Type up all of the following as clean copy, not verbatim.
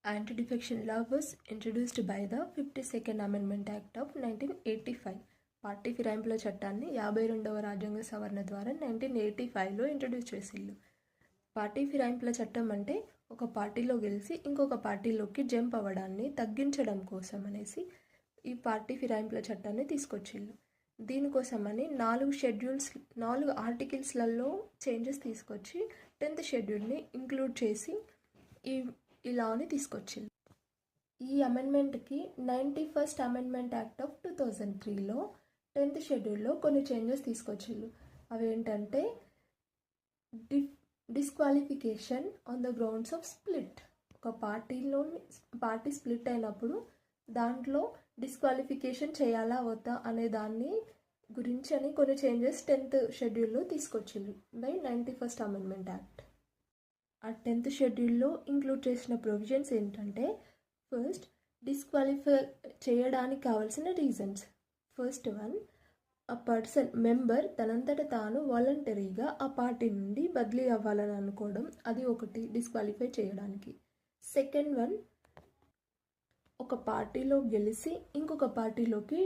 Anti-defection law was introduced by the 52nd Amendment Act of 1985. Party ఫిరాయింపుల చట్టాన్ని 52వ రాజ్యాంగ సవరణ ద్వారా 1985లో ఇంట్రడ్యూస్ చేసిళ్ళు. పార్టీ ఫిరాయింపుల చట్టం అంటే ఒక పార్టీలో గెలిచి ఇంకొక పార్టీలోకి జంప్ అవ్వడాన్ని తగ్గించడం కోసం అనేసి ఈ పార్టీ ఫిరాయింపుల చట్టాన్ని తీసుకొచ్చిళ్ళు. దీనికోసమని 4 ఆర్టికల్స్లలో చేంజెస్ తీసుకొచ్చి 10th షెడ్యూల్ని ఇంక్లూడ్ చేసి ఈ లాని తీసుకొచ్చింది. ఈ అమెండ్మెంట్కి 91st అమెండ్మెంట్ యాక్ట్ ఆఫ్ 2003లో 10th షెడ్యూల్లో కొన్ని చేంజెస్ తీసుకొచ్చిళ్ళు. అవేంటంటే disqualification on the grounds of split. ఒక పార్టీ స్ప్లిట్ అయినప్పుడు దాంట్లో డిస్క్వాలిఫికేషన్ చేయాలా వద్దా అనే దాన్ని గురించి అని కొన్ని చేంజెస్ 10th షెడ్యూల్లో తీసుకొచ్చిళ్ళు బై 91st అమెండ్మెంట్ యాక్ట్. ఆ 10th షెడ్యూల్లో ఇంక్లూడ్ చేసిన ప్రొవిజన్స్ ఏంటంటే, ఫస్ట్ డిస్క్వాలిఫై చేయడానికి కావాల్సిన రీజన్స్. ఫస్ట్ వన్, మెంబర్ తనంతట తాను వాలంటరీగా ఆ పార్టీ నుండి బదిలీ అవ్వాలని అనుకోవడం, అది ఒకటి డిస్క్వాలిఫై చేయడానికి. సెకండ్ వన్, ఒక పార్టీలో గెలిచి ఇంకొక పార్టీలోకి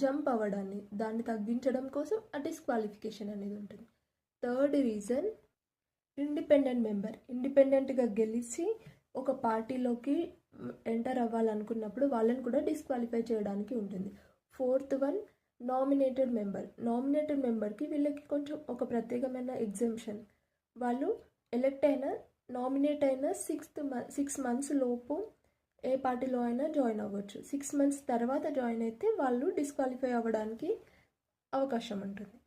జంప్ అవ్వడాన్ని, దాన్ని తగ్గించడం కోసం ఆ డిస్క్వాలిఫికేషన్ అనేది ఉంటుంది. థర్డ్ రీజన్, ఇండిపెండెంట్గా గెలిచి ఒక పార్టీలోకి ఎంటర్ అవ్వాలనుకున్నప్పుడు వాళ్ళని కూడా డిస్క్వాలిఫై చేయడానికి ఉంటుంది. ఫోర్త్ వన్, నామినేటెడ్ మెంబర్కి వీళ్ళకి కొంచెం ఒక ప్రత్యేకమైన ఎగ్జంప్షన్. వాళ్ళు నామినేట్ అయిన 6 months లోపు ఏ పార్టీలో అయినా జాయిన్ అవ్వచ్చు. 6 months తర్వాత జాయిన్ అయితే వాళ్ళు డిస్క్వాలిఫై అవ్వడానికి అవకాశం ఉంటుంది.